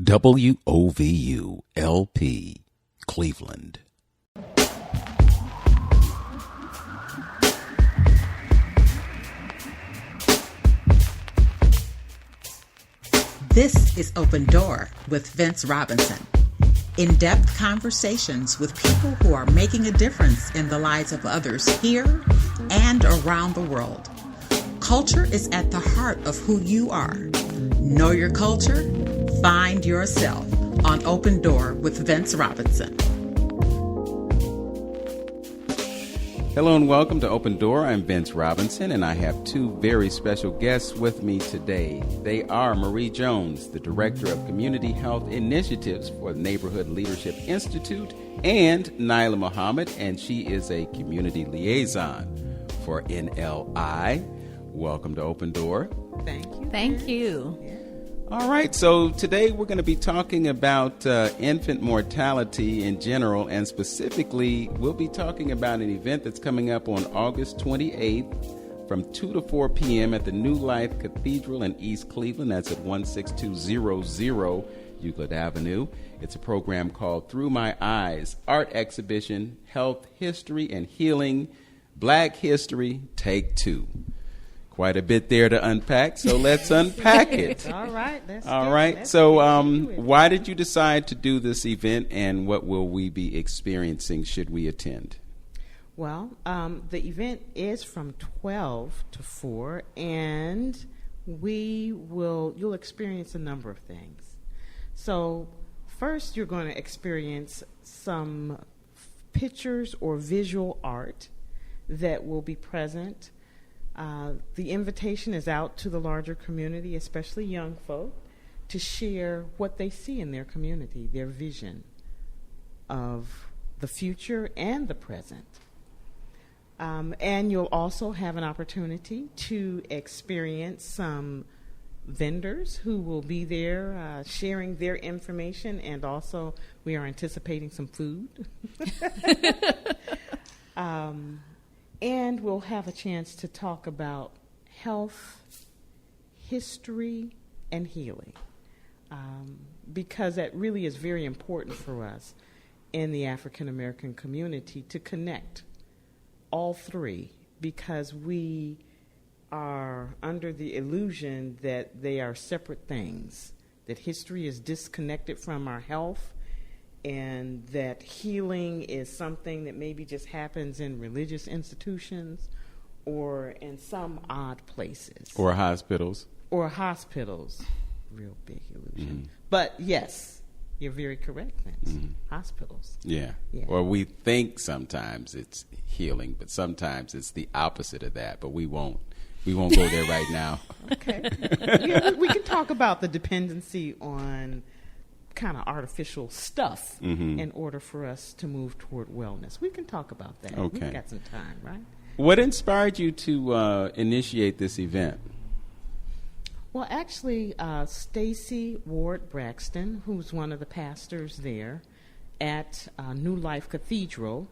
WOVU LP, Cleveland. This is Open Door with Vince Robinson. In-depth conversations with people who are making a difference in the lives of others here and around the world. Culture is at the heart of who you are. Know your culture, find yourself on Open Door with Vince Robinson. Hello and welcome to Open Door. I'm Vince Robinson, and I have two very special guests with me today. They are Marie Jones, the Director of Community Health Initiatives for the Neighborhood Leadership Institute, and Nailah Muhmmad, and she is a Community Liaison for NLI. Welcome to Open Door. Thank you. Thank you. Yeah. All right, so today we're going to be talking about infant mortality in general, and specifically we'll be talking about an event that's coming up on August 28th from 2 to 4 p.m. at the New Life Cathedral in East Cleveland. That's at 16200 Euclid Avenue. It's a program called Through My Eyes, Art Exhibition, Health, History, and Healing, Black History, Take Two. Quite a bit there to unpack, so let's unpack it. All right. Why did you decide to do this event, and what will we be experiencing should we attend? Well, the event is from 12 to 4, and you'll experience a number of things. So first, you're going to experience some pictures or visual art that will be present. The invitation is out to the larger community, especially young folk, to share what they see in their community, their vision of the future and the present. And you'll also have an opportunity to experience some vendors who will be there sharing their information, and also we are anticipating some food. And we'll have a chance to talk about health, history, and healing, because that really is very important for us in the African American community to connect all three, because we are under the illusion that they are separate things, that history is disconnected from our health, and that healing is something that maybe just happens in religious institutions or in some odd places. Or hospitals. Real big illusion. Mm-hmm. But yes, you're very correct, Vince. Mm-hmm. Hospitals. Yeah. Or we think sometimes it's healing, but sometimes it's the opposite of that. But we won't go there right now. Okay. We can talk about the dependency on kind of artificial stuff in order for us to move toward wellness. We can talk about that. Okay. We've got some time, right? What inspired you to initiate this event? Well, actually, Stacy Ward Braxton, who's one of the pastors there at New Life Cathedral,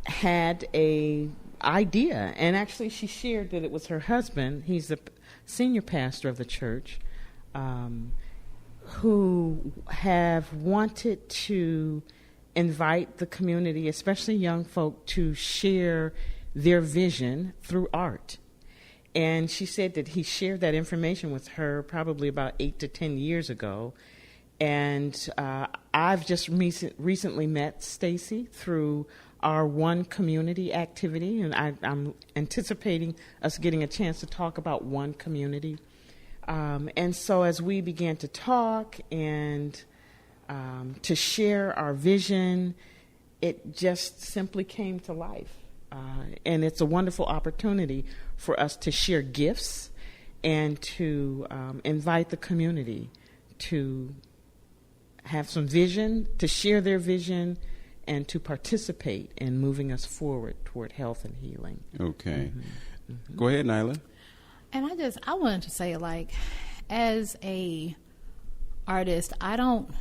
had a idea, and actually she shared that it was her husband. He's the senior pastor of the church, who have wanted to invite the community, especially young folk, to share their vision through art. And she said that he shared that information with her probably about 8 to 10 years ago. And I've just recently met Stacy through our One Community activity, and I'm anticipating us getting a chance to talk about One Community. And so as we began to talk and to share our vision, it just simply came to life. And it's a wonderful opportunity for us to share gifts and to invite the community to have some vision, to share their vision, and to participate in moving us forward toward health and healing. Okay. Go ahead, Nailah. And I wanted to say, as a artist, I don't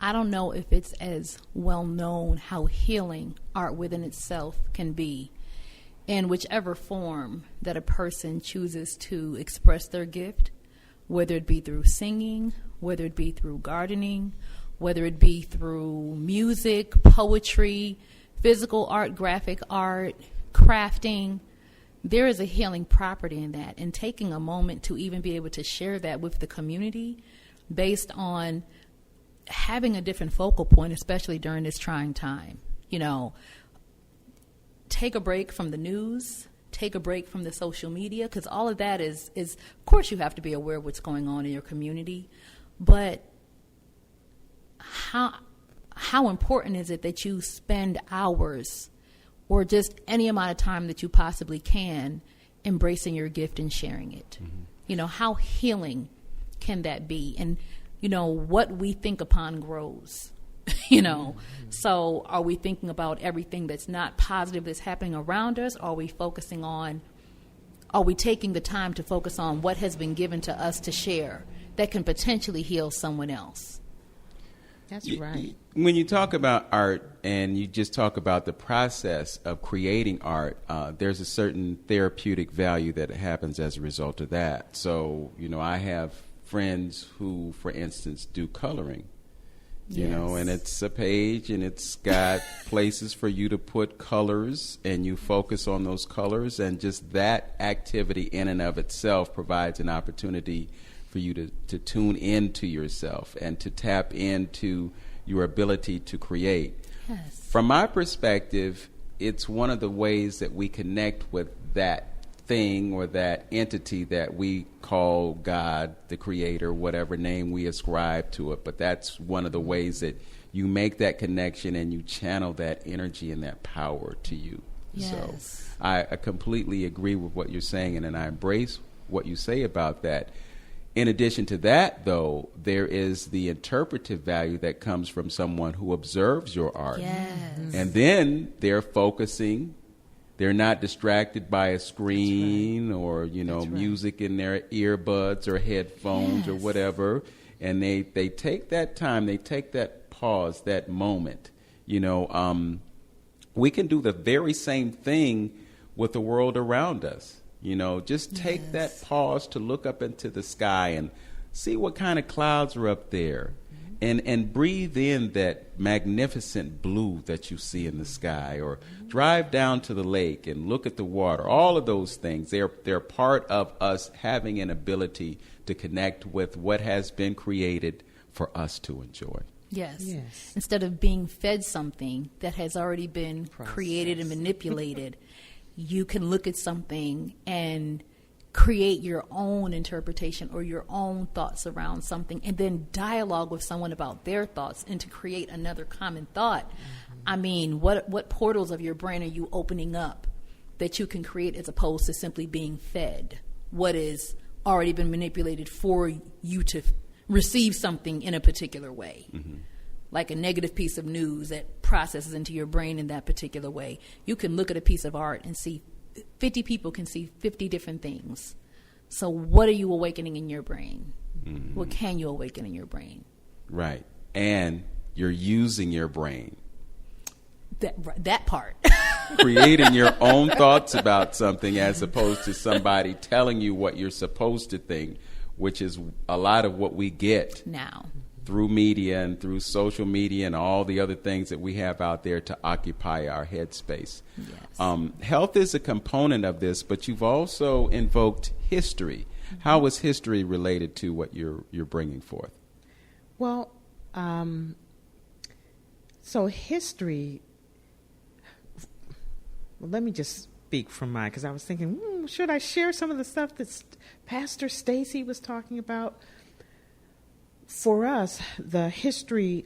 know if it's as well known how healing art within itself can be, in whichever form that a person chooses to express their gift. whether it be through singing, whether it be through gardening, whether it be through music, poetry, physical art, graphic art, crafting. There is a healing property in that, and taking a moment to even be able to share that with the community based on having a different focal point, especially during this trying time. You know, take a break from the news, take a break from the social media, because all of that is, of course, you have to be aware of what's going on in your community, but how important is it that you spend hours or just any amount of time that you possibly can embracing your gift and sharing it? Mm-hmm. You know, how healing can that be? And, you know, what we think upon grows, you know. Mm-hmm. So are we thinking about everything that's not positive that's happening around us? Are we taking the time to focus on what has been given to us to share that can potentially heal someone else? That's right. When you talk about art and you just talk about the process of creating art, there's a certain therapeutic value that happens as a result of that. So, you know, I have friends who, for instance, do coloring, you know, and it's a page and it's got places for you to put colors, and you focus on those colors, and just that activity in and of itself provides an opportunity for you to tune into yourself and to tap into your ability to create. Yes. From my perspective, it's one of the ways that we connect with that thing or that entity that we call God, the creator, whatever name we ascribe to it. But that's one of the ways that you make that connection and you channel that energy and that power to you. Yes. So I completely agree with what you're saying, and I embrace what you say about that. In addition to that, though, there is the interpretive value that comes from someone who observes your art. Yes. And then they're focusing. They're not distracted by a screen or, you know, music in their earbuds or headphones or whatever. And they take that time, they take that pause, that moment. You know, we can do the very same thing with the world around us. You know, just take that pause to look up into the sky and see what kind of clouds are up there, and breathe in that magnificent blue that you see in the sky, or drive down to the lake and look at the water. All of those things, they're part of us having an ability to connect with what has been created for us to enjoy. Yes. Instead of being fed something that has already been created and manipulated, you can look at something and create your own interpretation or your own thoughts around something, and then dialogue with someone about their thoughts and to create another common thought. Mm-hmm. I mean, what portals of your brain are you opening up that you can create, as opposed to simply being fed what has already been manipulated for you to receive something in a particular way? Mm-hmm. Like a negative piece of news that processes into your brain in that particular way. You can look at a piece of art and see 50 people can see 50 different things. So what are you awakening in your brain? Mm-hmm. What can you awaken in your brain? Right. And you're using your brain. That part. Creating your own thoughts about something as opposed to somebody telling you what you're supposed to think, which is a lot of what we get now through media and through social media and all the other things that we have out there to occupy our headspace. Yes. Health is a component of this, but you've also invoked history. Mm-hmm. How is history related to what you're bringing forth? Well, so history, well, let me just speak from mine, because I was thinking, should I share some of the stuff that Pastor Stacy was talking about? For us,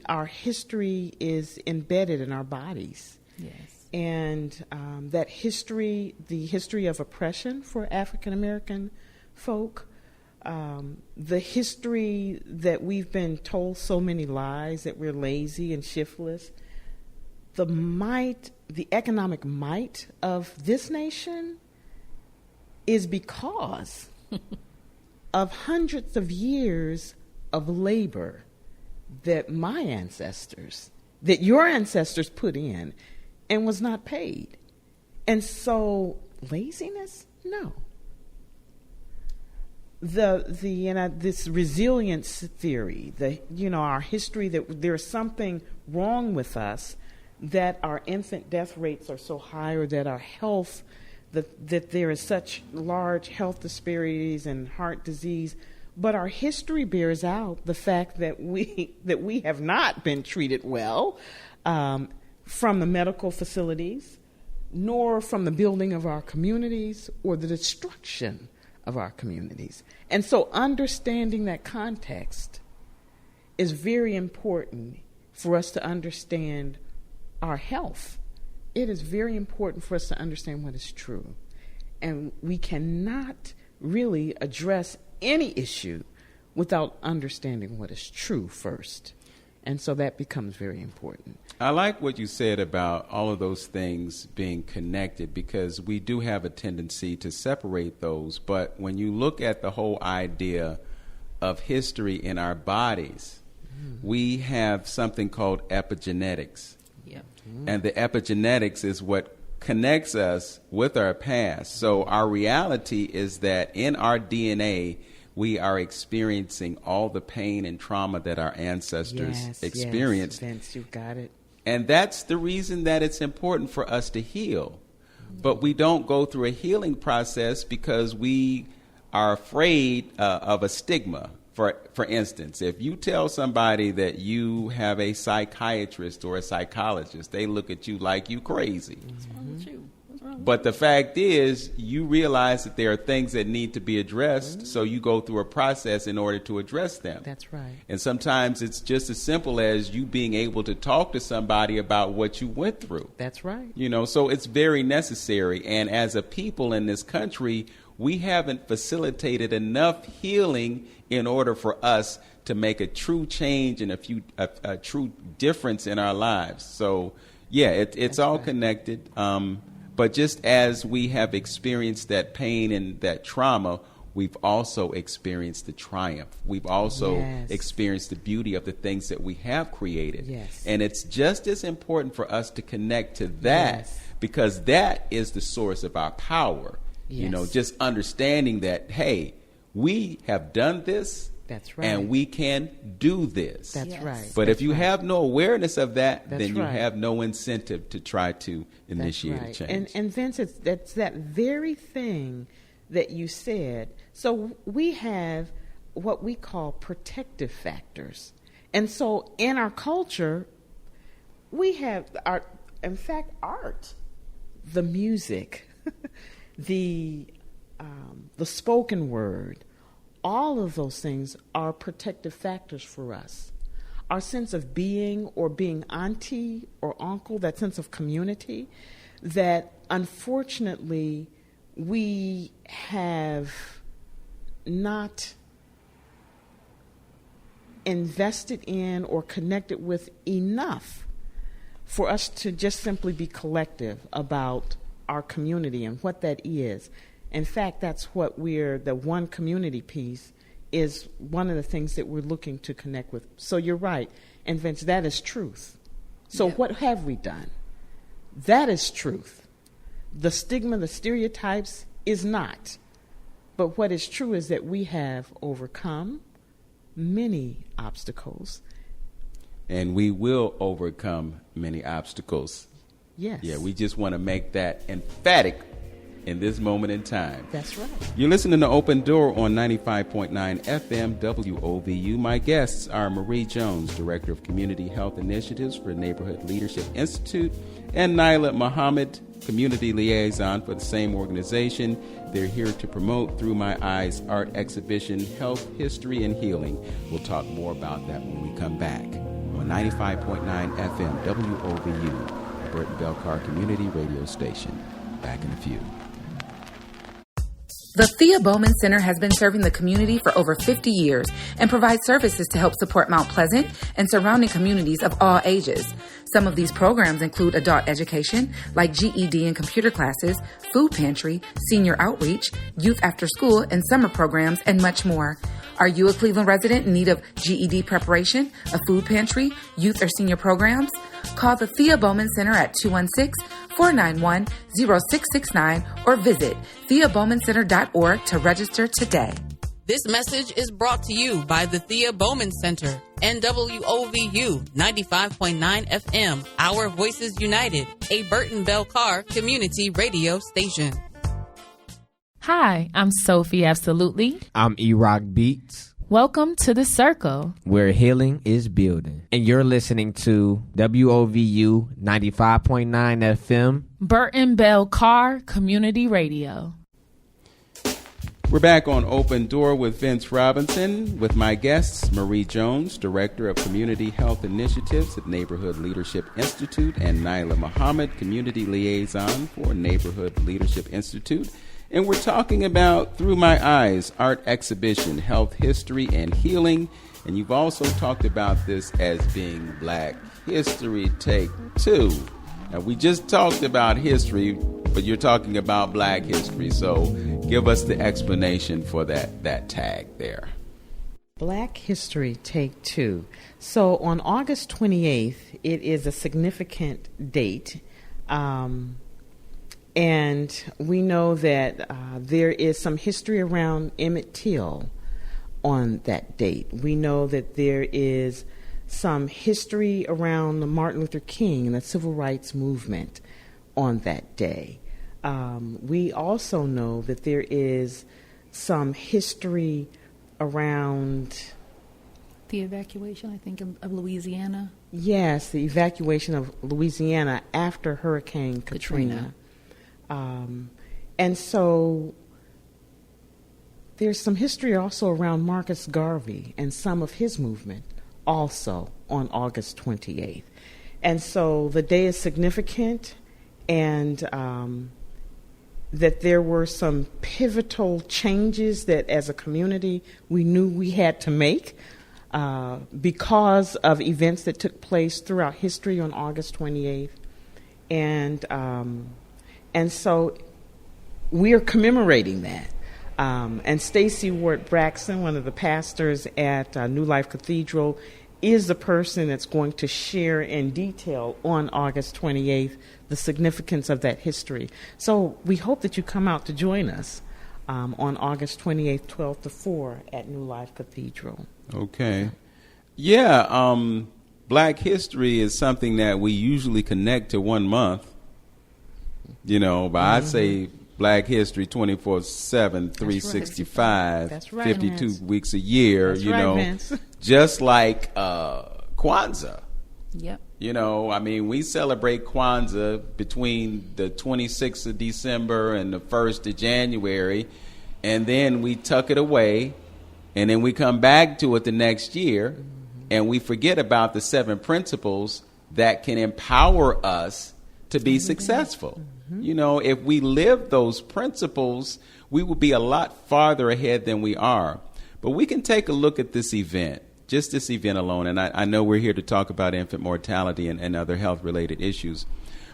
our history is embedded in our bodies. Yes. And that history, the history of oppression for African American folk, the history that we've been told so many lies, that we're lazy and shiftless, the economic might of this nation is because of hundreds of years of labor that that your ancestors put in and was not paid. And so laziness? No. this resilience theory, our history, that there's something wrong with us, that our infant death rates are so high, or that our health, that there is such large health disparities and heart disease. But our history bears out the fact that we have not been treated well from the medical facilities, nor from the building of our communities or the destruction of our communities. And so understanding that context is very important for us to understand our health. It is very important for us to understand what is true. And we cannot really address any issue without understanding what is true first. And so that becomes very important. I like what you said about all of those things being connected, because we do have a tendency to separate those. But when you look at the whole idea of history in our bodies, we have something called epigenetics. Yep. And the epigenetics is what connects us with our past. So our reality is that in our DNA, we are experiencing all the pain and trauma that our ancestors experienced. Yes, Vince, you got it. And that's the reason that it's important for us to heal. But we don't go through a healing process because we are afraid of a stigma. For instance, if you tell somebody that you have a psychiatrist or a psychologist, they look at you like you crazy. What's wrong with you? But the fact is, you realize that there are things that need to be addressed, so you go through a process in order to address them. That's right. And sometimes it's just as simple as you being able to talk to somebody about what you went through. That's right. So it's very necessary. And as a people in this country, we haven't facilitated enough healing in order for us to make a true change and a true difference in our lives. So, yeah, it's all right. Connected. But just as we have experienced that pain and that trauma, we've also experienced the triumph. We've also experienced the beauty of the things that we have created. Yes. And it's just as important for us to connect to that because that is the source of our power. Yes. Just understanding that, hey, we have done this. That's right. And we can do this. That's right. But That's if you have no awareness of that, That's then you right. have no incentive to try to initiate a change. And Vince, that's that very thing that you said. So we have what we call protective factors. And so in our culture, we have art, the music, the spoken word, all of those things are protective factors for us. Our sense of being or being auntie or uncle, that sense of community, that unfortunately we have not invested in or connected with enough for us to just simply be collective about our community and what that is. In fact, that's what the one community piece is one of the things that we're looking to connect with. So you're right. And Vince, that is truth. So what have we done? That is truth. The stigma, the stereotypes is not. But what is true is that we have overcome many obstacles. And we will overcome many obstacles. Yes. Yeah, we just want to make that emphatic in this moment in time. That's right. You're listening to Open Door on 95.9 FM WOVU. My guests are Marie Jones, Director of Community Health Initiatives for Neighborhood Leadership Institute, and Nailah Muhammad, Community Liaison for the same organization. They're here to promote Through My Eyes art exhibition, Health, History, and Healing. We'll talk more about that when we come back on 95.9 FM WOVU, the Burton Belcar Community Radio Station. Back in a few. The Thea Bowman Center has been serving the community for over 50 years and provides services to help support Mount Pleasant and surrounding communities of all ages. Some of these programs include adult education, like GED and computer classes, food pantry, senior outreach, youth after school and summer programs, and much more. Are you a Cleveland resident in need of GED preparation, a food pantry, youth or senior programs? Call the Thea Bowman Center at 216-491-0669 or visit theabowmancenter.org to register today. This message is brought to you by the Thea Bowman Center and WOVU 95.9 FM, Our Voices United, a Burton Bell Carr community radio station. Hi, I'm Sophie Absolutely. I'm E-Rock Beats. Welcome to The Circle, where healing is building. And you're listening to WOVU 95.9 FM, Burton Bell Carr community radio. We're back on Open Door with Vince Robinson with my guests, Marie Jones, Director of Community Health Initiatives at Neighborhood Leadership Institute, and Nailah Muhammad, Community Liaison for Neighborhood Leadership Institute. And we're talking about Through My Eyes, art exhibition, health history, and healing. And you've also talked about this as being Black History Take Two. Now, we just talked about history, but you're talking about Black history. So give us the explanation for that tag there. Black History Take Two. So on August 28th, it is a significant date. And we know that there is some history around Emmett Till on that date. We know that there is some history around Martin Luther King and the Civil Rights Movement on that day. We also know that there is some history around the evacuation, I think, of Louisiana. Yes, the evacuation of Louisiana after Hurricane Katrina. And so there's some history also around Marcus Garvey and some of his movement also on August 28th. And so the day is significant, and that there were some pivotal changes that as a community we knew we had to make because of events that took place throughout history on August 28th. And so we are commemorating that. And Stacey Ward Braxton, one of the pastors at New Life Cathedral, is the person that's going to share in detail on August 28th the significance of that history. So we hope that you come out to join us on August 28th, 12 to 4 at New Life Cathedral. Okay. Yeah, Black history is something that we usually connect to 1 month. You know, but I'd say Black history 24/7, 365, That's right, 52 Vince. weeks a year, That's you right, know, Vince. just like Kwanzaa. Yep. You know, I mean, we celebrate Kwanzaa between the 26th of December and the 1st of January, and then we tuck it away, and then we come back to it the next year, and we forget about the 7 principles that can empower us to be successful. You know, if we live those principles, we will be a lot farther ahead than we are. But we can take a look at this event, just this event alone. And I know we're here to talk about infant mortality and other health-related issues.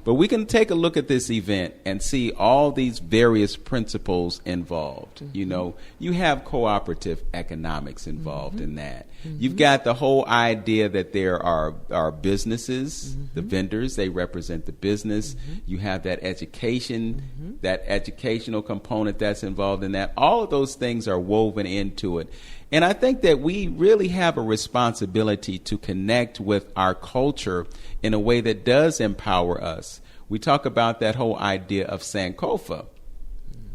But we can take a look at this event and see all these various principles involved. You know, you have cooperative economics involved in that. You've got the whole idea that there are businesses, the vendors, they represent the business. You have that education, that educational component that's involved in that. All of those things are woven into it. And I think that we really have a responsibility to connect with our culture in a way that does empower us. We talk about that whole idea of Sankofa.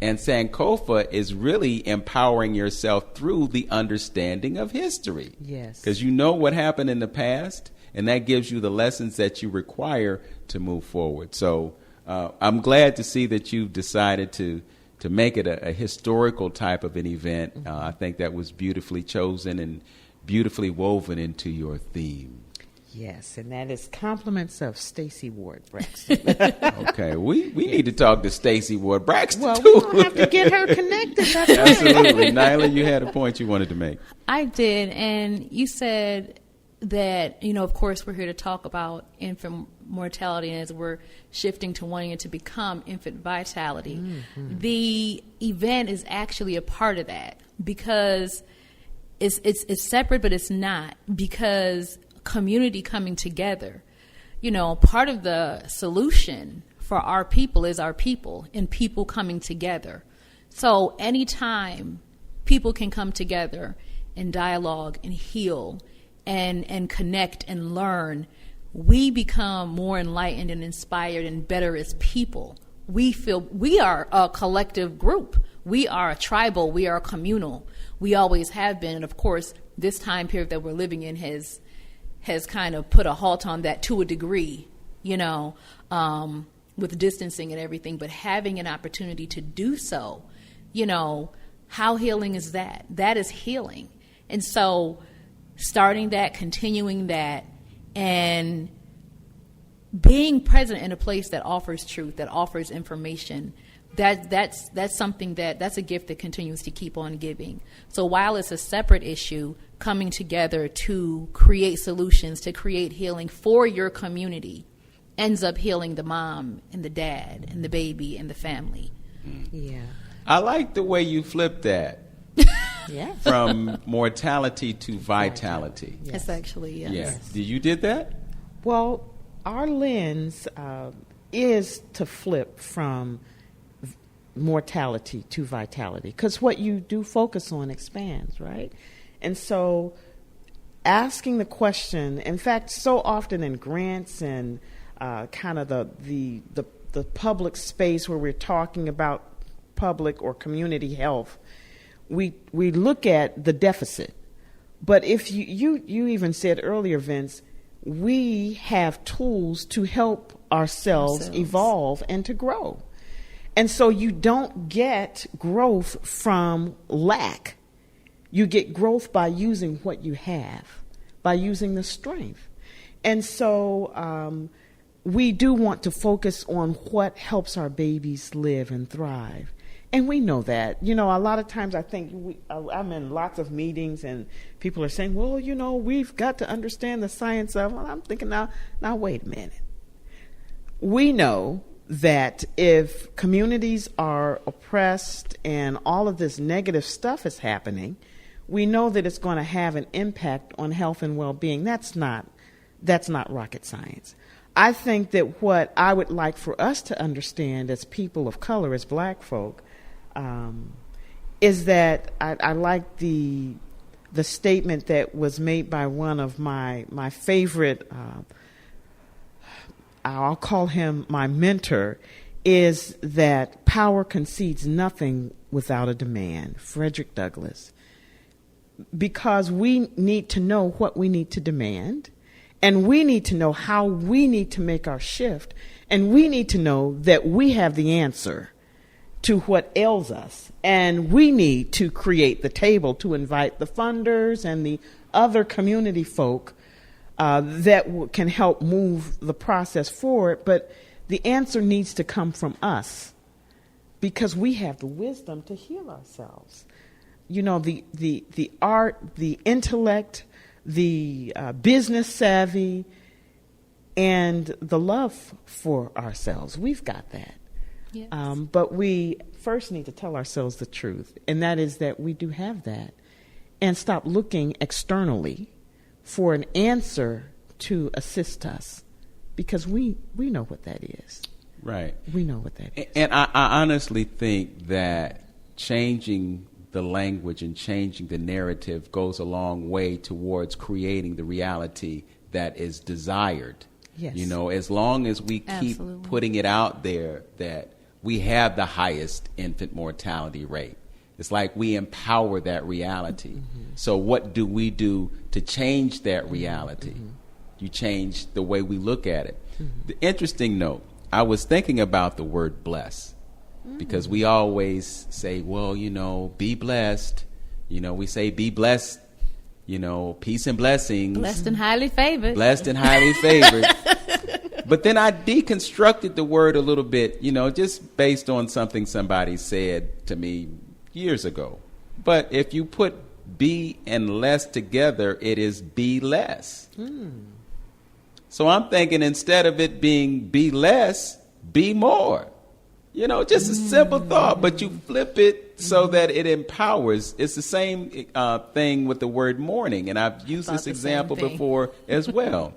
And Sankofa is really empowering yourself through the understanding of history. Yes. Because you know what happened in the past, and that gives you the lessons that you require to move forward. So I'm glad to see that you've decided to make it a historical type of an event. I think that was beautifully chosen and beautifully woven into your theme. Yes, and that is compliments of Stacey Ward Braxton. Okay, we need to talk to Stacey Ward Braxton, Well, too. we're going to have to get her connected. That's right. Absolutely. Nyla, you had a point you wanted to make. I did, and you said that, you know, of course, we're here to talk about infant mortality, and as we're shifting to wanting it to become infant vitality. The event is actually a part of that, because it's separate, but it's not, because community coming together, you know, part of the solution for our people is our people and people coming together. So anytime people can come together and dialogue and heal and connect and learn, we become more enlightened and inspired and better as people. We feel we are a collective group. We are a tribal. We are communal. We always have been. And of course, this time period that we're living in has kind of put a halt on that to a degree, with distancing and everything. But having an opportunity to do so, how healing is that? That is healing. And so starting that, continuing that, and being present in a place that offers truth, that offers information, that's something that's a gift that continues to keep on giving. So while it's a separate issue, coming together to create solutions, to create healing for your community, ends up healing the mom and the dad and the baby and the family. Yeah. I like the way you flipped that. Yeah. From mortality to vitality. Yes. That's actually, yes. Yeah. You did that? Well, our lens is to flip from mortality to vitality, because what you do focus on expands, right? And so asking the question, in fact, so often in grants and kind of the public space where we're talking about public or community health, we look at the deficit. But if you even said earlier, Vince, we have tools to help ourselves evolve and to grow. And so you don't get growth from lack. You get growth by using what you have, by using the strength. And so we do want to focus on what helps our babies live and thrive. And we know that. A lot of times I think I'm in lots of meetings and people are saying, well, we've got to understand the science of it. And I'm thinking, now, wait a minute. We know that if communities are oppressed and all of this negative stuff is happening, we know that it's going to have an impact on health and well-being. That's not rocket science. I think that what I would like for us to understand as people of color, as black folk, is that I like the statement that was made by one of my favorite, I'll call him my mentor, is that power concedes nothing without a demand. Frederick Douglass. Because we need to know what we need to demand, and we need to know how we need to make our shift, and we need to know that we have the answer to what ails us. And we need to create the table to invite the funders and the other community folk that can help move the process forward. But the answer needs to come from us, because we have the wisdom to heal ourselves. The art, the intellect, the business savvy, and the love for ourselves. We've got that. Yes. But we first need to tell ourselves the truth, and that is that we do have that, and stop looking externally for an answer to assist us, because we know what that is. Right. We know what that is. And I honestly think that changing the language and changing the narrative goes a long way towards creating the reality that is desired. Yes. As long as we keep Absolutely. putting it out there that we have the highest infant mortality rate, it's like we empower that reality. Mm-hmm. So what do we do to change that reality? Mm-hmm. You change the way we look at it. Mm-hmm. The interesting note, I was thinking about the word bless, because we always say, well, be blessed. We say be blessed, peace and blessings. Blessed and highly favored. Blessed and highly favored. But then I deconstructed the word a little bit, just based on something somebody said to me years ago. But if you put be and less together, it is be less. So I'm thinking, instead of it being be less, be more. Just a simple thought, but you flip it so that it empowers. It's the same thing with the word morning, and I've used this example before as well.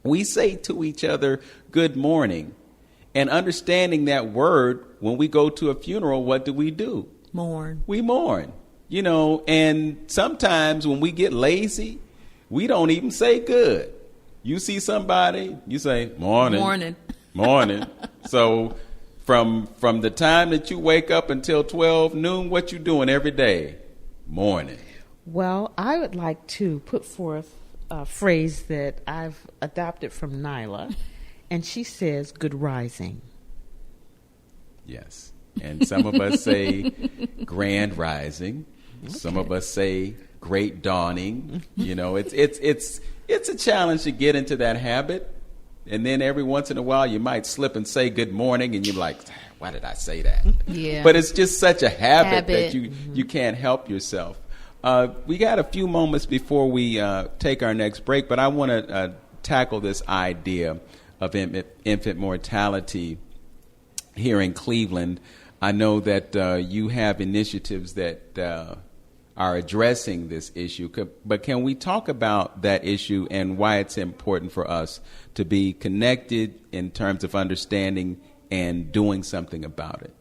We say to each other, good morning, and understanding that word, when we go to a funeral, what do? Mourn. We mourn. You know, and sometimes when we get lazy, we don't even say good. You see somebody, you say, morning. Morning. Morning. So from the time that you wake up until 12 noon, what you doing every day? Morning. Well, I would like to put forth a phrase that I've adopted from Nailah, and she says, good rising. Yes. And some of us say grand rising. Okay. Some of us say great dawning. You know, it's a challenge to get into that habit. And then every once in a while you might slip and say good morning and you're like, why did I say that? Yeah. But it's just such a habit. That you can't help yourself. We got a few moments before we take our next break, but I want to tackle this idea of infant mortality here in Cleveland. I know that you have initiatives that are addressing this issue, but can we talk about that issue and why it's important for us to be connected in terms of understanding and doing something about it?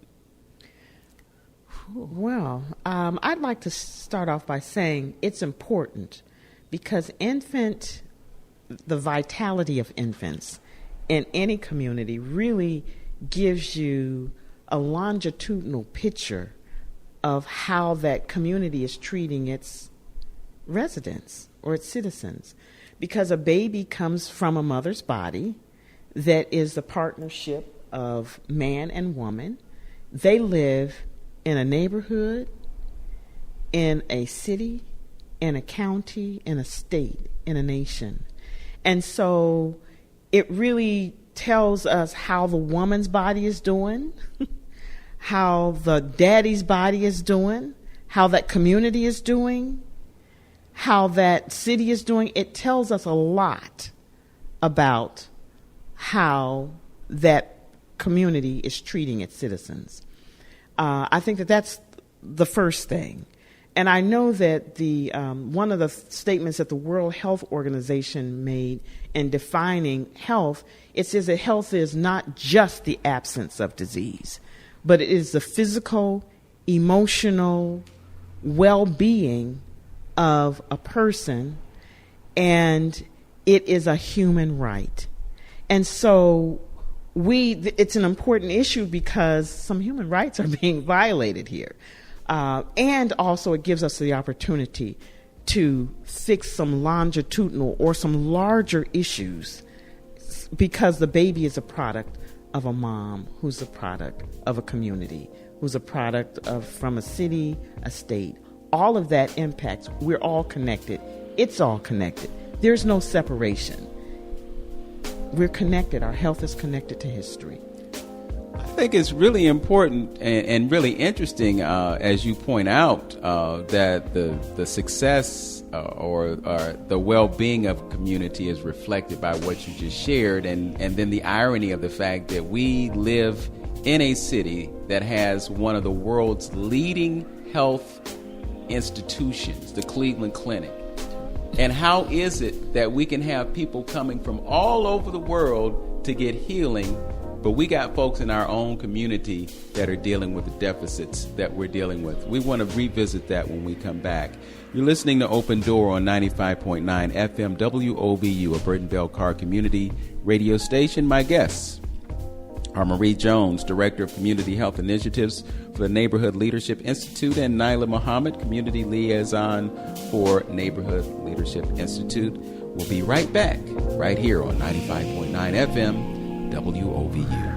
Well, I'd like to start off by saying it's important because the vitality of infants in any community really gives you a longitudinal picture of how that community is treating its residents or its citizens. Because a baby comes from a mother's body that is the partnership of man and woman. They live in a neighborhood, in a city, in a county, in a state, in a nation. And so it really tells us how the woman's body is doing, how the daddy's body is doing, how that community is doing, how that city is doing. It tells us a lot about how that community is treating its citizens. I think that that's the first thing. And I know that the one of the statements that the World Health Organization made in defining health, it says that health is not just the absence of disease, but it is the physical, emotional well-being of a person, and it is a human right. And so it's an important issue because some human rights are being violated here. And also it gives us the opportunity to fix some longitudinal or some larger issues because the baby is a product of a mom who's a product of a community, who's a product from a city, a state. All of that impacts. We're all connected. It's all connected. There's no separation. We're connected. Our health is connected to history. I think it's really important and really interesting, as you point out, that the success or the well-being of a community is reflected by what you just shared, and then the irony of the fact that we live in a city that has one of the world's leading health institutions, the Cleveland Clinic. And how is it that we can have people coming from all over the world to get healing, but we got folks in our own community that are dealing with the deficits that we're dealing with? We want to revisit that when we come back. You're listening to Open Door on 95.9 FM WOVU, a Burton-Bell Carr community radio station. My guests are Marie Jones, Director of Community Health Initiatives for the Neighborhood Leadership Institute, and Nailah Muhammad, Community Liaison for Neighborhood Leadership Institute. We'll be right back, right here on 95.9 FM WOVU.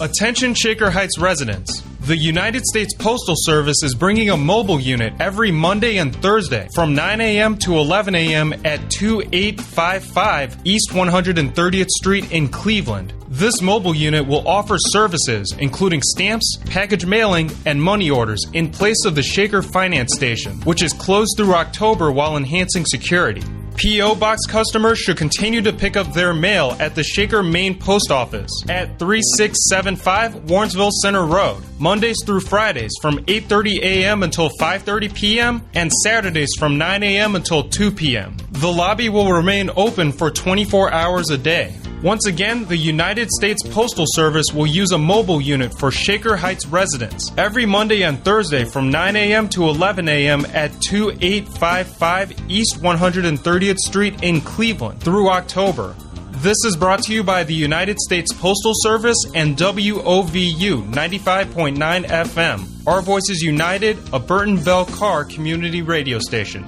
Attention Shaker Heights residents. The United States Postal Service is bringing a mobile unit every Monday and Thursday from 9 a.m. to 11 a.m. at 2855 East 130th Street in Cleveland. This mobile unit will offer services including stamps, package mailing, and money orders in place of the Shaker Finance Station, which is closed through October while enhancing security. P.O. Box customers should continue to pick up their mail at the Shaker Main Post Office at 3675 Warrensville Center Road, Mondays through Fridays from 8:30 a.m. until 5:30 p.m. and Saturdays from 9 a.m. until 2 p.m. The lobby will remain open for 24 hours a day. Once again, the United States Postal Service will use a mobile unit for Shaker Heights residents every Monday and Thursday from 9 a.m. to 11 a.m. at 2855 East 130th Street in Cleveland through October. This is brought to you by the United States Postal Service and WOVU 95.9 FM. Our Voices United, a Burton Bell Carr community radio station.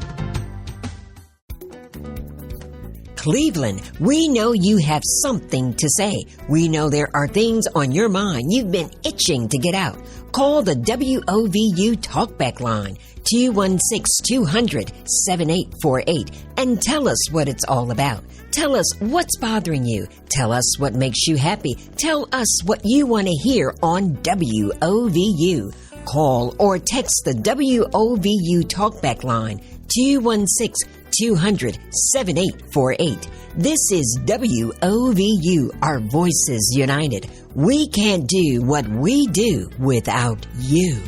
Cleveland, we know you have something to say. We know there are things on your mind you've been itching to get out. Call the WOVU Talkback line, 216-200-7848, and tell us what it's all about. Tell us what's bothering you. Tell us what makes you happy. Tell us what you want to hear on WOVU. Call or text the WOVU Talkback line, 216-200-7848. This is WOVU, our Voices United. We can't do what we do without you.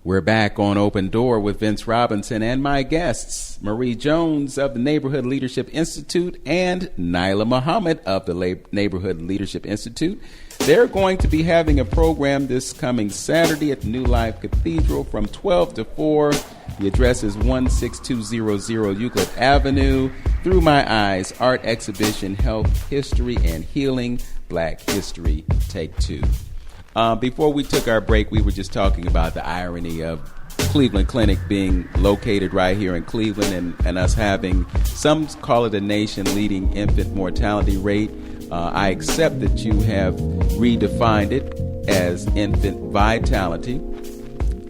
We're back on Open Door with Vince Robinson and my guests, Marie Jones of the Neighborhood Leadership Institute and Nailah Muhammad of the Neighborhood Leadership Institute. They're going to be having a program this coming Saturday at the New Life Cathedral from 12 to 4. The address is 16200 Euclid Avenue. Through My Eyes, Art Exhibition, Health, History, and Healing, Black History, Take 2. Before we took our break, we were just talking about the irony of Cleveland Clinic being located right here in Cleveland and us having, some call it a nation-leading infant mortality rate. I accept that you have redefined it as infant vitality,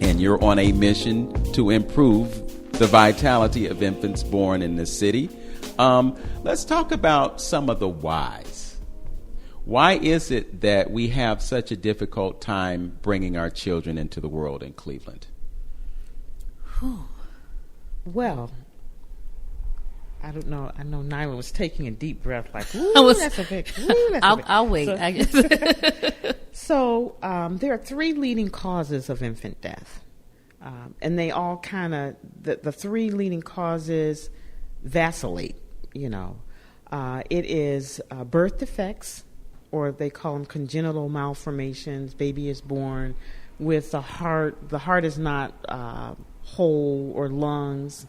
and you're on a mission to improve the vitality of infants born in this city. Let's talk about some of the whys. Why is it that we have such a difficult time bringing our children into the world in Cleveland? Well, I don't know. I know Nailah was taking a deep breath like, ooh, that's a big, I'll wait. So there are three leading causes of infant death. And they all kind of, the three leading causes vacillate, you know. It is birth defects, or they call them congenital malformations. Baby is born with the heart is not whole, or lungs.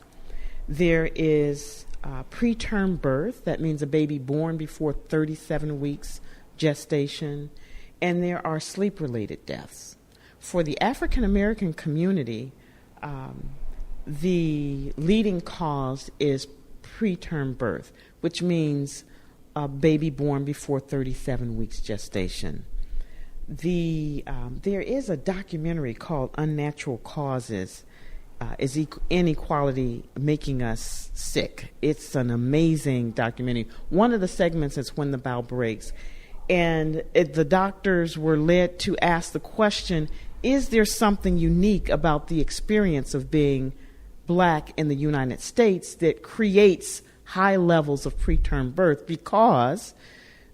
There is preterm birth. That means a baby born before 37 weeks gestation. And there are sleep-related deaths. For the African American community, the leading cause is preterm birth, which means a baby born before 37 weeks gestation. There is a documentary called Unnatural Causes, Is Inequality Making Us Sick? It's an amazing documentary. One of the segments is When the Bow Breaks. And the doctors were led to ask the question, is there something unique about the experience of being black in the United States that creates high levels of preterm birth? Because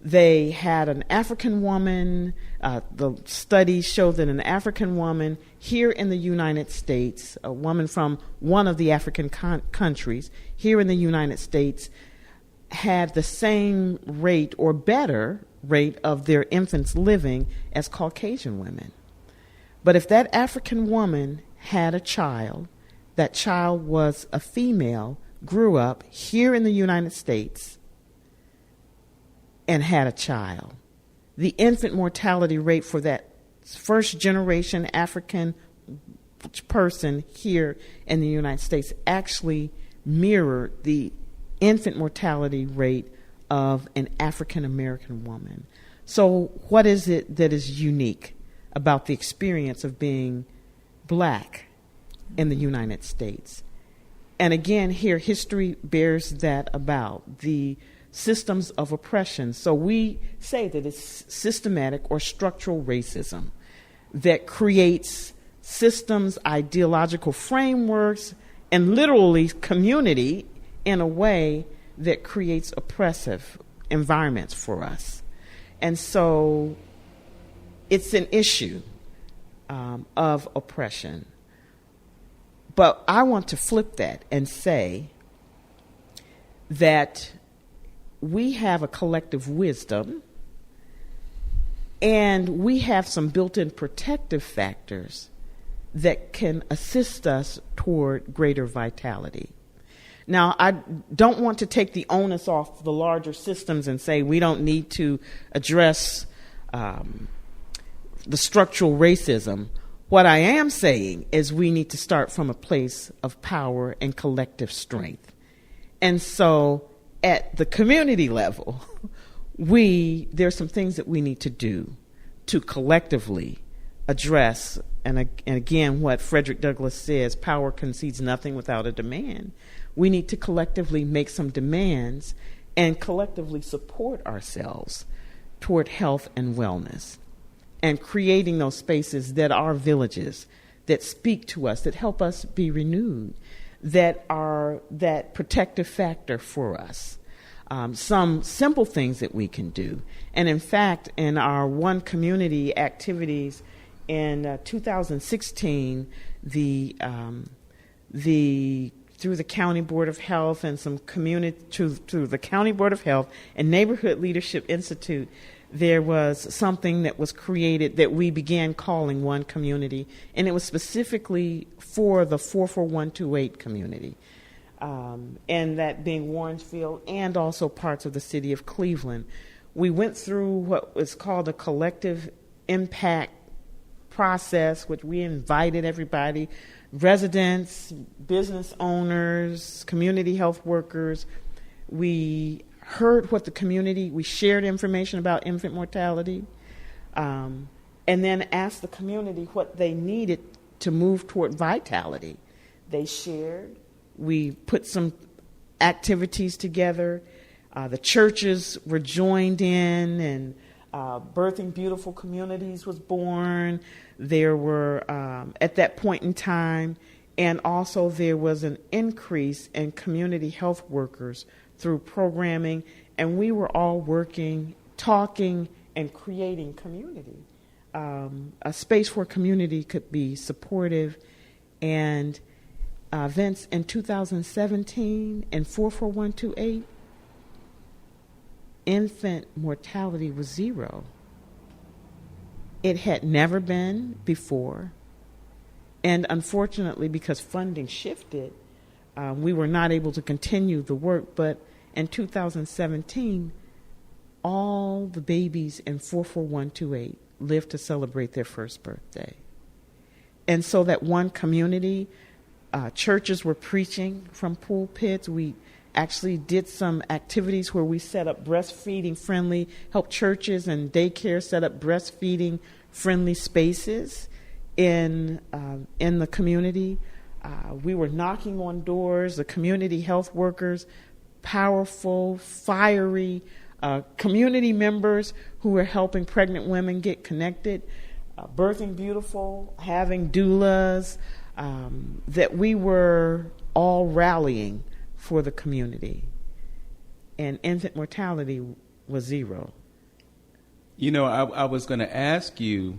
they had an African woman, the studies show that an African woman here in the United States, a woman from one of the African countries here in the United States, had the same rate or better rate of their infants living as Caucasian women. But if that African woman had a child, that child was a female, grew up here in the United States, and had a child, the infant mortality rate for that first generation African person here in the United States actually mirrored the infant mortality rate of an African American woman. So what is it that is unique about the experience of being black in the United States? And again, here, history bears that about the systems of oppression. So we say that it's systematic or structural racism that creates systems, ideological frameworks, and literally community in a way that creates oppressive environments for us. And so it's an issue of oppression. But I want to flip that and say, that we have a collective wisdom and we have some built-in protective factors that can assist us toward greater vitality. Now, I don't want to take the onus off the larger systems and say we don't need to address the structural racism. What I am saying is we need to start from a place of power and collective strength. And so at the community level, there's some things that we need to do to collectively address, and again, what Frederick Douglass says, power concedes nothing without a demand. We need to collectively make some demands and collectively support ourselves toward health and wellness, and creating those spaces that are villages, that speak to us, that help us be renewed, that are that protective factor for us. Some simple things that we can do. And in fact, in our One Community activities in 2016, through the County Board of Health and some through the County Board of Health and Neighborhood Leadership Institute, there was something that was created that we began calling One Community, and it was specifically for the 44128 community, and that being Warrensfield and also parts of the city of Cleveland. We went through what was called a collective impact process, which we invited everybody, residents, business owners, community health workers. We heard what the community, we shared information about infant mortality, and then asked the community what they needed to move toward vitality. They shared. We put some activities together. The churches were joined in, and Birthing Beautiful Communities was born. There were, at that point in time, and also there was an increase in community health workers through programming, and we were all working, talking, and creating community, a space where community could be supportive. And Vince, in 2017, in 44128, infant mortality was 0. It had never been before. And unfortunately, because funding shifted, we were not able to continue the work. But in 2017, all the babies in 44128 lived to celebrate their first birthday. And so that One Community, churches were preaching from pulpits. We actually did some activities where we set up breastfeeding friendly, helped churches and daycare set up breastfeeding friendly spaces in the community. We were knocking on doors, the community health workers, powerful, fiery community members who were helping pregnant women get connected, Birthing Beautiful, having doulas, that we were all rallying for the community. And infant mortality was 0. You know, I was going to ask you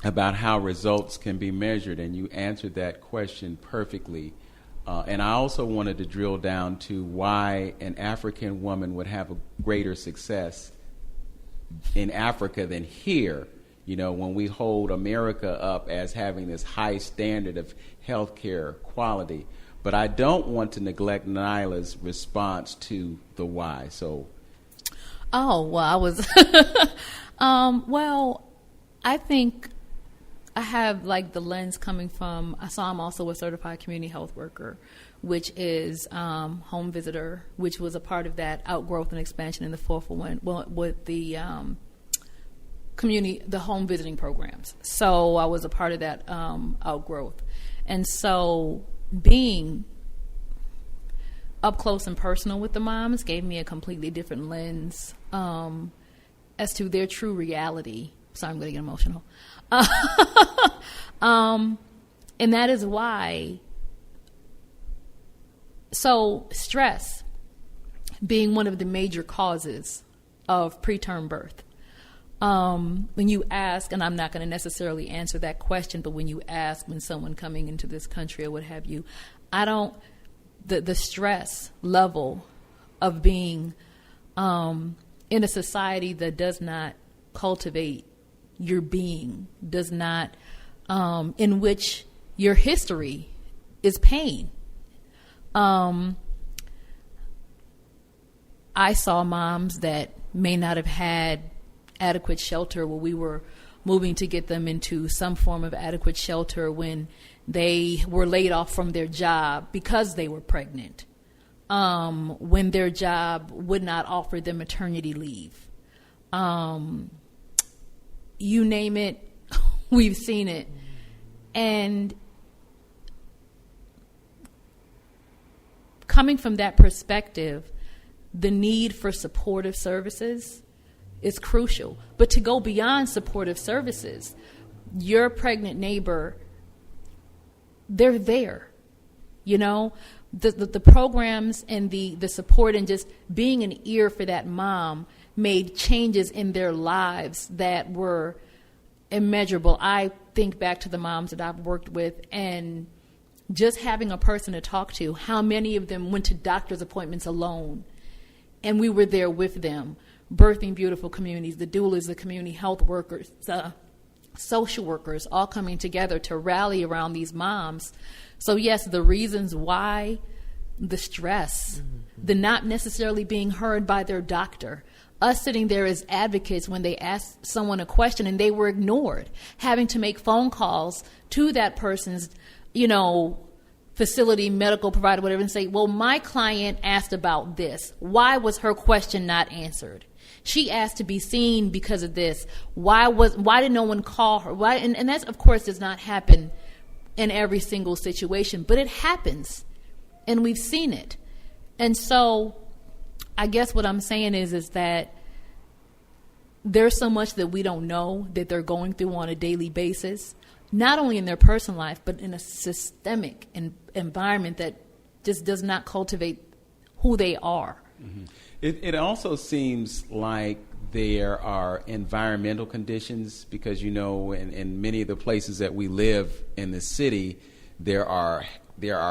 about how results can be measured, and you answered that question perfectly. And I also wanted to drill down to why an African woman would have a greater success in Africa than here. You know, when we hold America up as having this high standard of healthcare quality. But I don't want to neglect Nailah's response to the why. So, I was, I think I have like the lens coming from, I'm also a certified community health worker, which is home visitor, which was a part of that outgrowth and expansion in the 441 with the community, the home visiting programs. So I was a part of that outgrowth. And so being up close and personal with the moms gave me a completely different lens as to their true reality. Sorry, I'm going to get emotional. And that is why, so stress being one of the major causes of preterm birth. When you ask, and I'm not going to necessarily answer that question, but when you ask when someone coming into this country or what have you, the stress level of being in a society that does not cultivate your being, does not, in which your history is pain. I saw moms that may not have had adequate shelter when we were moving to get them into some form of adequate shelter when they were laid off from their job because they were pregnant, when their job would not offer them maternity leave. You name it, we've seen it. And coming from that perspective, the need for supportive services is crucial. But to go beyond supportive services, your pregnant neighbor, they're there. You know, the programs and the support and just being an ear for that mom made changes in their lives that were immeasurable. I think back to the moms that I've worked with, and just having a person to talk to, how many of them went to doctor's appointments alone, and we were there with them, birthing beautiful communities, the doulas, the community health workers, social workers, all coming together to rally around these moms. So yes, the reasons why, the stress, the not necessarily being heard by their doctor, us sitting there as advocates when they asked someone a question and they were ignored, having to make phone calls to that person's, facility, medical provider, whatever, and say, well, my client asked about this. Why was her question not answered? She asked to be seen because of this. Why did no one call her? Why? And that, of course, does not happen in every single situation, but it happens, and we've seen it. And so I guess what I'm saying is that there's so much that we don't know that they're going through on a daily basis, not only in their personal life, but in a systemic environment that just does not cultivate who they are. Mm-hmm. It also seems like there are environmental conditions because, in many of the places that we live in the city, there are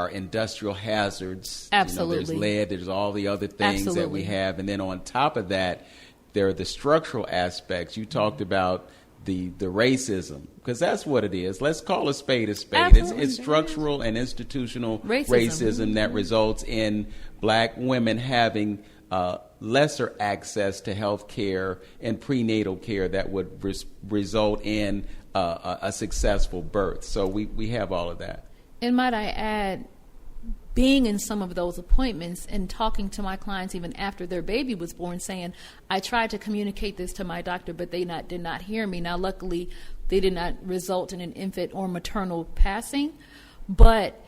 industrial hazards. Absolutely. There's lead, there's all the other things Absolutely. that we have. And then on top of that, there are the structural aspects. You talked about the racism, because that's what it is. Let's call a spade a spade. Absolutely. It's structural and institutional Racism that results in black women having lesser access to health care and prenatal care that would result in a successful birth. So we have all of that. And might I add, being in some of those appointments and talking to my clients even after their baby was born, saying, I tried to communicate this to my doctor, but they did not hear me. Now, luckily, they did not result in an infant or maternal passing. But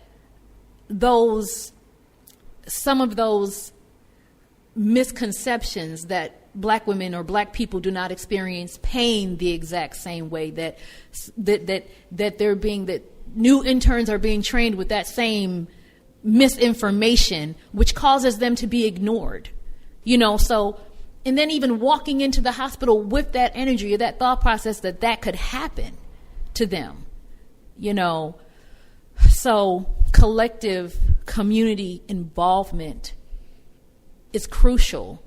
some of those misconceptions that black women or black people do not experience pain the exact same way, that new interns are being trained with that same misinformation, which causes them to be ignored, so, and then even walking into the hospital with that energy or that thought process that could happen to them, so collective community involvement is crucial,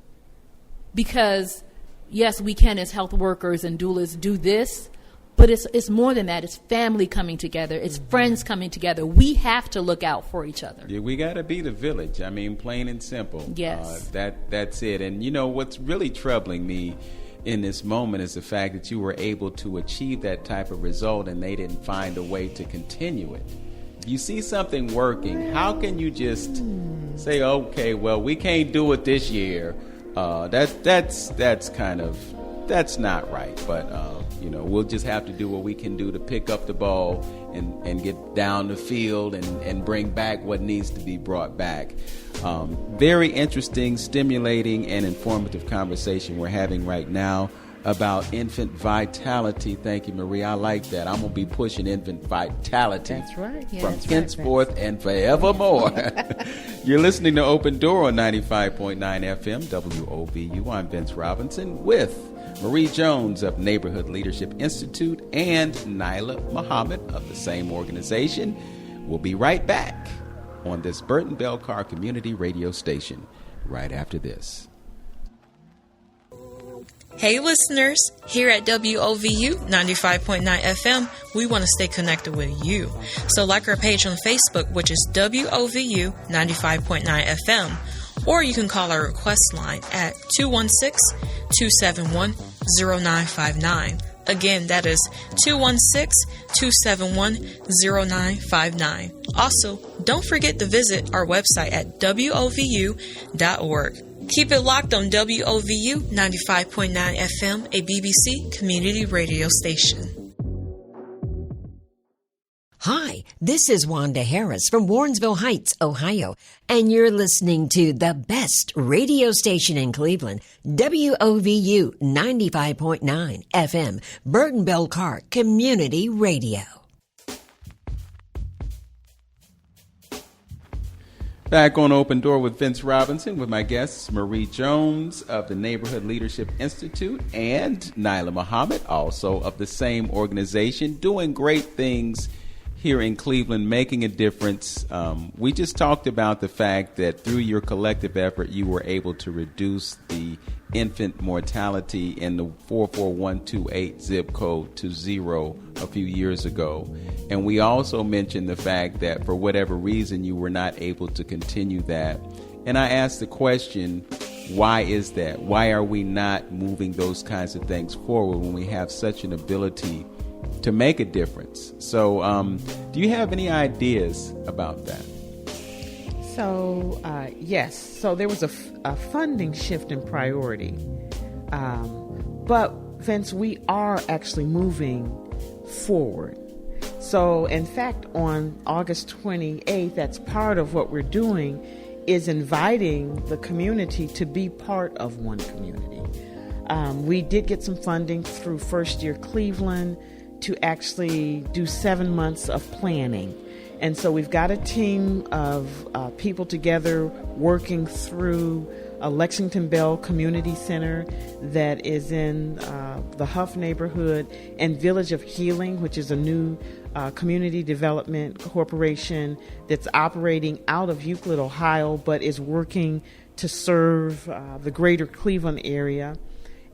because yes, we can as health workers and doulas do this, but it's more than that. It's family coming together. It's friends coming together. We have to look out for each other. Yeah, we got to be the village. I mean, plain and simple. Yes. That's it. And, what's really troubling me in this moment is the fact that you were able to achieve that type of result and they didn't find a way to continue it. You see something working. How can you just say, okay, well, we can't do it this year? That's not right. But, we'll just have to do what we can do to pick up the ball and get down the field and bring back what needs to be brought back. Very interesting, stimulating, and informative conversation we're having right now about infant vitality. Thank you, Marie. I like that. I'm going to be pushing infant vitality. That's right. Yeah, from that's henceforth and forevermore. You're listening to Open Door on 95.9 FM WOVU. I'm Vince Robinson with Marie Jones of Neighborhood Leadership Institute and Nailah Muhammad of the same organization. We'll be right back on this Burton Bell Carr Community Radio Station. right after this. Hey listeners, here at WOVU 95.9 FM, we want to stay connected with you. So like our page on Facebook, which is WOVU 95.9 FM, or you can call our request line at 216-271-0959. Again, that is 216-271-0959. Also, don't forget to visit our website at WOVU.org. Keep it locked on WOVU 95.9 FM, a BBC community radio station. Hi, this is Wanda Harris from Warrensville Heights, Ohio, and you're listening to the best radio station in Cleveland, WOVU 95.9 FM, Burton Bell Carr Community Radio. Back on Open Door with Vince Robinson with my guests Marie Jones of the Neighborhood Leadership Institute and Nailah Muhammad, also of the same organization, doing great things here in Cleveland, making a difference. We just talked about the fact that through your collective effort, you were able to reduce the infant mortality in the 44128 zip code to 0 a few years ago. And we also mentioned the fact that for whatever reason, you were not able to continue that. And I asked the question, why is that? Why are we not moving those kinds of things forward when we have such an ability to make a difference? So do you have any ideas about that? So, yes. So there was a funding shift in priority. But, Vince, we are actually moving forward. So, in fact, on August 28th, that's part of what we're doing is inviting the community to be part of one community. We did get some funding through First Year Cleveland to actually do 7 months of planning. And so we've got a team of people together working through a Lexington Bell Community Center that is in the Huff neighborhood, and Village of Healing, which is a new community development corporation that's operating out of Euclid, Ohio, but is working to serve the greater Cleveland area.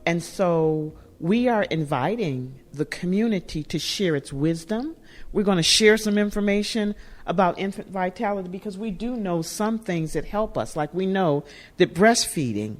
And so we are inviting the community to share its wisdom. We're going to share some information about infant vitality because we do know some things that help us. Like we know that breastfeeding,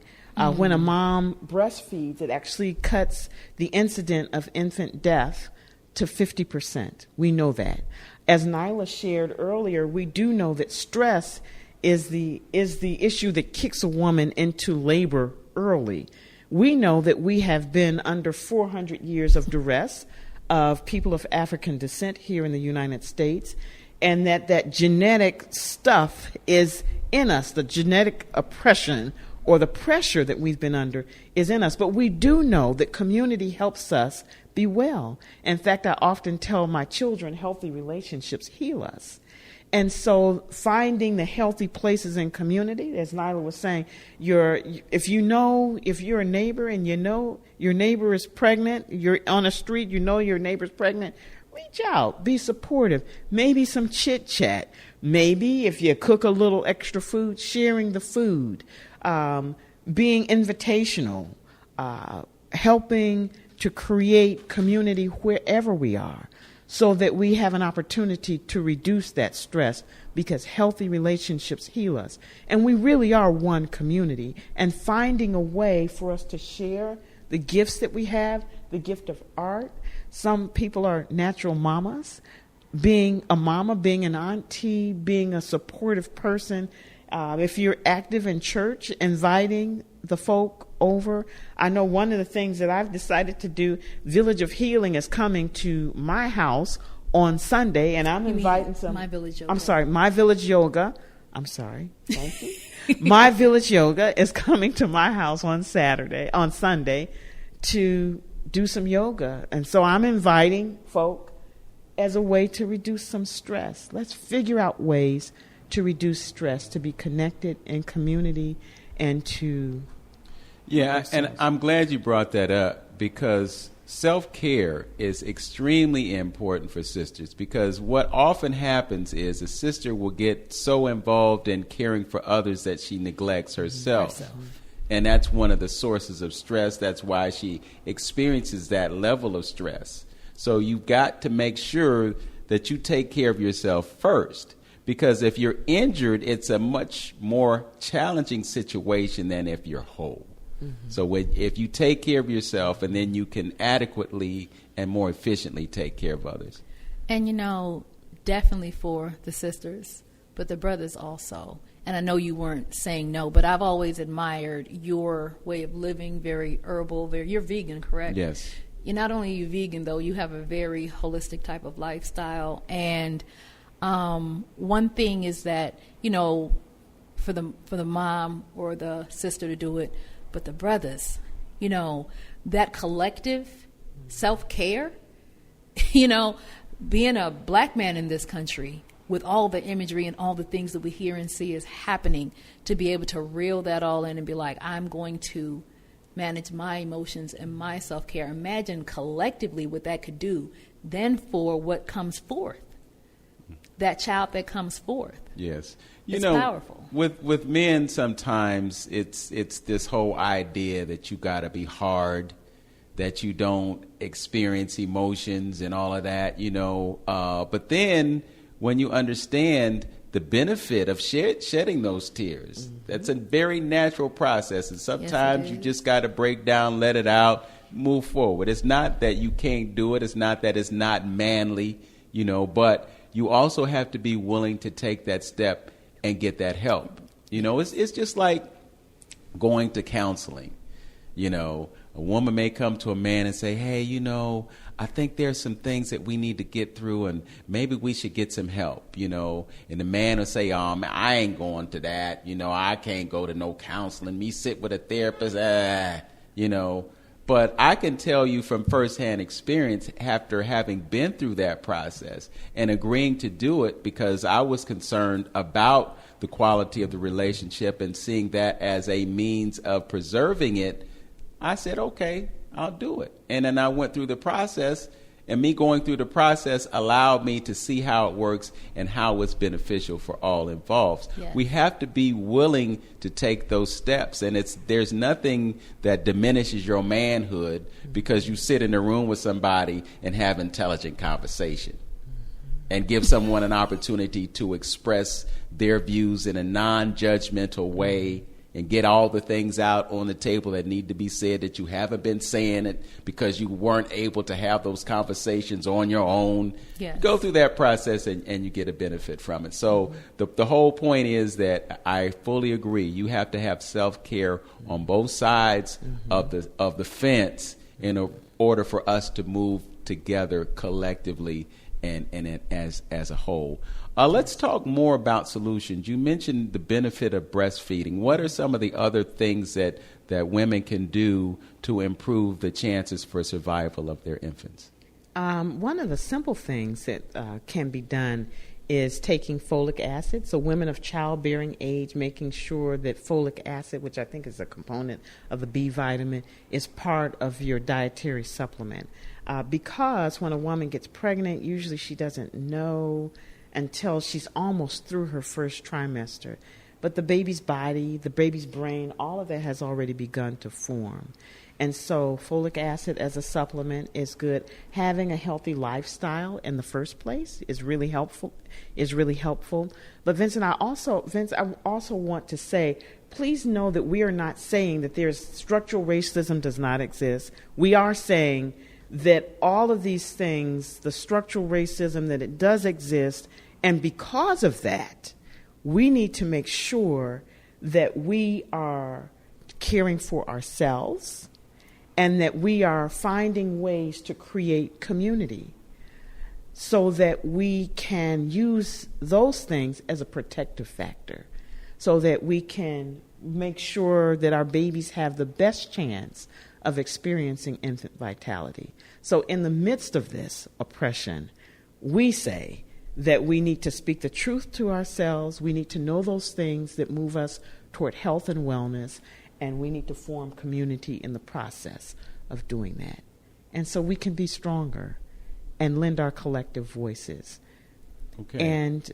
when a mom breastfeeds, it actually cuts the incident of infant death to 50%. We know that. As Nailah shared earlier, we do know that stress is the issue that kicks a woman into labor early. We know that we have been under 400 years of duress of people of African descent here in the United States, and that genetic stuff is in us. The genetic oppression or the pressure that we've been under is in us. But we do know that community helps us be well. In fact, I often tell my children healthy relationships heal us. And so finding the healthy places in community, as Nailah was saying, if you're a neighbor and you know your neighbor is pregnant, you're on a street, you know your neighbor's pregnant, reach out, be supportive, maybe some chit chat. Maybe if you cook a little extra food, sharing the food, being invitational, helping to create community wherever we are, so that we have an opportunity to reduce that stress, because healthy relationships heal us. And we really are one community, and finding a way for us to share the gifts that we have, the gift of art. Some people are natural mamas. Being a mama, being an auntie, being a supportive person. If you're active in church, inviting the folk over. I know one of the things that I've decided to do, Village of Healing is coming to my house on Sunday, and I'm inviting some. My Village Yoga. I'm sorry, My Village Yoga. I'm sorry. Thank you. My Village Yoga is coming to my house on Sunday, to do some yoga. And so I'm inviting folk as a way to reduce some stress. Let's figure out ways to reduce stress, to be connected in community, and to... Yeah, and I'm glad you brought that up, because self-care is extremely important for sisters, because what often happens is a sister will get so involved in caring for others that she neglects herself. And that's one of the sources of stress. That's why she experiences that level of stress. So you've got to make sure that you take care of yourself first, because if you're injured, it's a much more challenging situation than if you're whole. So if you take care of yourself, and then you can adequately and more efficiently take care of others. And, definitely for the sisters, but the brothers also. And I know you weren't saying no, but I've always admired your way of living, very herbal. You're vegan, correct? Yes. You're not only you vegan, though, you have a very holistic type of lifestyle. And one thing is that, for the mom or the sister to do it, but the brothers, that collective self-care, being a black man in this country with all the imagery and all the things that we hear and see is happening, to be able to reel that all in and be like, I'm going to manage my emotions and my self-care. Imagine collectively what that could do then for what comes forth, that child that comes forth. Yes. It's powerful. With men, sometimes it's this whole idea that you got to be hard, that you don't experience emotions and all of that, But then when you understand the benefit of shedding those tears, that's a very natural process. And sometimes you just got to break down, let it out, move forward. It's not that you can't do it. It's not that it's not manly, but you also have to be willing to take that step and get that help. It's just like going to counseling. A woman may come to a man and say, hey, I think there's some things that we need to get through, and maybe we should get some help, and the man will say, I ain't going to that. I can't go to no counseling. Me sit with a therapist, But I can tell you from firsthand experience, after having been through that process and agreeing to do it because I was concerned about the quality of the relationship and seeing that as a means of preserving it, I said, okay, I'll do it. And then I went through the process, and me going through the process allowed me to see how it works and how it's beneficial for all involved. Yes. We have to be willing to take those steps, and there's nothing that diminishes your manhood because you sit in a room with somebody and have intelligent conversation and give someone an opportunity to express their views in a non-judgmental way and get all the things out on the table that need to be said that you haven't been saying it because you weren't able to have those conversations on your own. Yes. Go through that process and you get a benefit from it. So the whole point is that I fully agree. You have to have self-care on both sides of the fence in order for us to move together collectively and as a whole. Let's talk more about solutions. You mentioned the benefit of breastfeeding. What are some of the other things that women can do to improve the chances for survival of their infants? One of the simple things that can be done is taking folic acid. So women of childbearing age, making sure that folic acid, which I think is a component of the B vitamin, is part of your dietary supplement. Because when a woman gets pregnant, usually she doesn't know until she's almost through her first trimester. But the baby's body, the baby's brain, all of that has already begun to form. And so folic acid as a supplement is good. Having a healthy lifestyle in the first place is really helpful. But Vincent, I also want to say, please know that we are not saying that there's structural racism does not exist. We are saying that all of these things, the structural racism, that it does exist, and because of that, we need to make sure that we are caring for ourselves and that we are finding ways to create community so that we can use those things as a protective factor, so that we can make sure that our babies have the best chance of experiencing infant vitality. So in the midst of this oppression, we say that we need to speak the truth to ourselves. We need to know those things that move us toward health and wellness, and we need to form community in the process of doing that. And so we can be stronger and lend our collective voices. Okay. And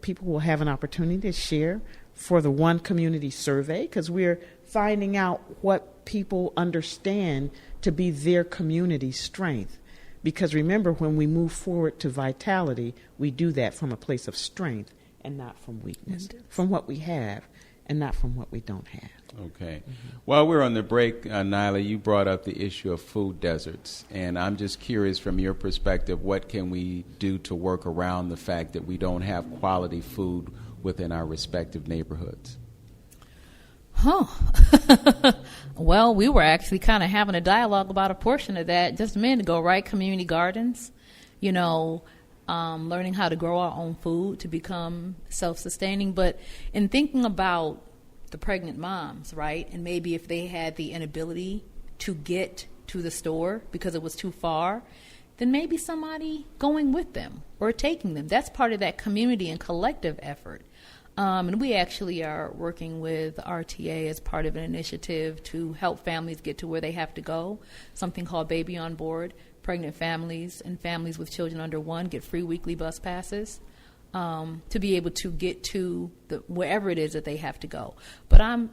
people will have an opportunity to share for the One Community Survey, because we're finding out what people understand to be their community strength. Because remember, when we move forward to vitality, we do that from a place of strength and not from weakness, from what we have and not from what we don't have. Okay. While we're on the break, Nailah, you brought up the issue of food deserts, and I'm just curious from your perspective, what can we do to work around the fact that we don't have quality food within our respective neighborhoods? Well, we were actually kind of having a dialogue about a portion of that just a minute ago, right? Community gardens, learning how to grow our own food to become self-sustaining. But in thinking about the pregnant moms, right, and maybe if they had the inability to get to the store because it was too far, then maybe somebody going with them or taking them. That's part of that community and collective effort. And we actually are working with RTA as part of an initiative to help families get to where they have to go, something called Baby on Board. Pregnant families and families with children under 1 get free weekly bus passes to be able to get to wherever it is that they have to go. But I'm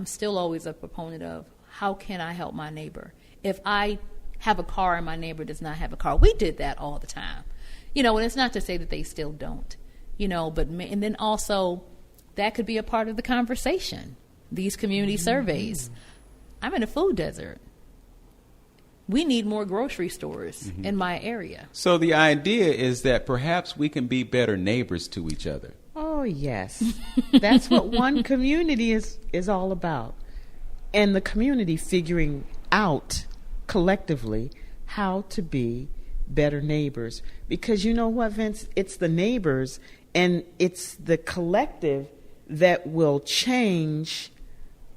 still always a proponent of how can I help my neighbor? If I have a car and my neighbor does not have a car, we did that all the time. And it's not to say that they still don't. And then also that could be a part of the conversation. These community surveys. I'm in a food desert. We need more grocery stores in my area. So the idea is that perhaps we can be better neighbors to each other. Oh, yes. That's what One Community is all about. And the community figuring out collectively how to be better neighbors. Because you know what, Vince? It's the neighbors and it's the collective that will change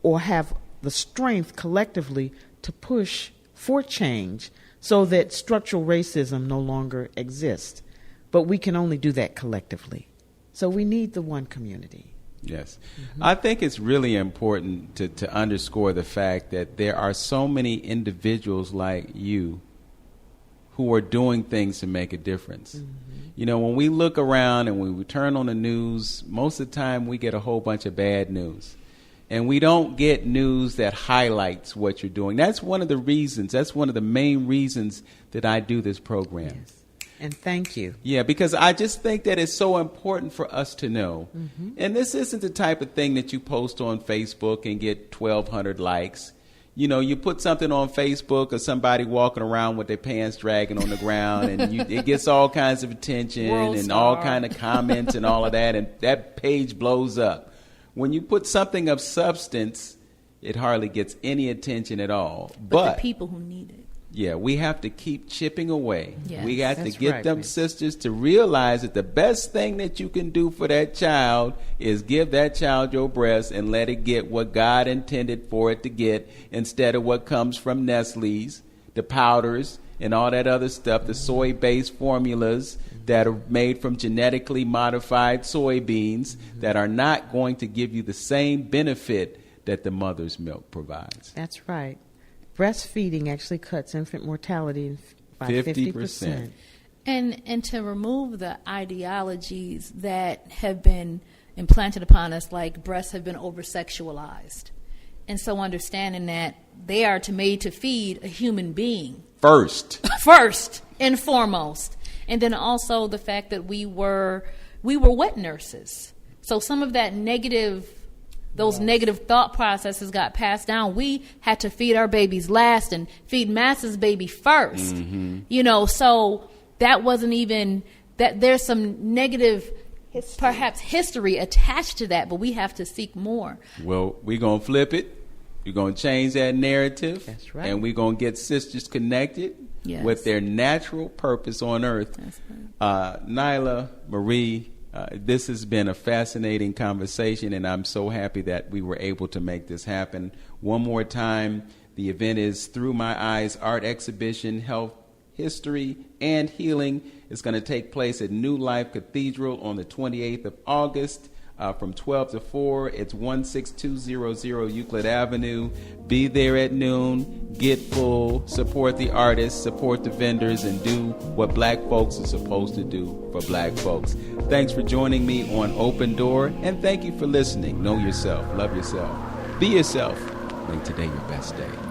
or have the strength collectively to push for change so that structural racism no longer exists. But we can only do that collectively. So we need the One Community. Yes. I think it's really important to underscore the fact that there are so many individuals like you who are doing things to make a difference. When we look around and when we turn on the news, most of the time we get a whole bunch of bad news. And we don't get news that highlights what you're doing. That's one of the main reasons that I do this program. Yes. And thank you. Yeah, because I just think that it's so important for us to know. And this isn't the type of thing that you post on Facebook and get 1,200 likes. You put something on Facebook of somebody walking around with their pants dragging on the ground, and it gets all kinds of attention all kind of comments and all of that, and that page blows up. When you put something of substance, it hardly gets any attention at all. But the people who need it. Yeah, we have to keep chipping away. Yes, we got to get them sisters to realize that the best thing that you can do for that child is give that child your breast and let it get what God intended for it to get instead of what comes from Nestle's, the powders, and all that other stuff, the soy-based formulas that are made from genetically modified soybeans that are not going to give you the same benefit that the mother's milk provides. That's right. Breastfeeding actually cuts infant mortality by 50%. And to remove the ideologies that have been implanted upon us, like breasts have been over-sexualized. And so understanding that they are made to feed a human being. First and foremost. And then also the fact that we were wet nurses. So some of that negative thought processes got passed down. We had to feed our babies last and feed Mass's baby first. So that wasn't even that. There's some negative perhaps history attached to that, but we have to seek more. Well, we're going to flip it. We're going to change that narrative. That's right. And we're going to get sisters connected with their natural purpose on earth. That's right. Nailah, Marie, this has been a fascinating conversation, and I'm so happy that we were able to make this happen. One more time, the event is Through My Eyes Art Exhibition, Health, History, and Healing. It's going to take place at New Life Cathedral on the 28th of August. from 12 to 4. It's 16200 Euclid Avenue. Be there at noon. Get full. Support the artists. Support the vendors. And do what black folks are supposed to do for black folks. Thanks for joining me on Open Door. And thank you for listening. Know yourself. Love yourself. Be yourself. Make today your best day.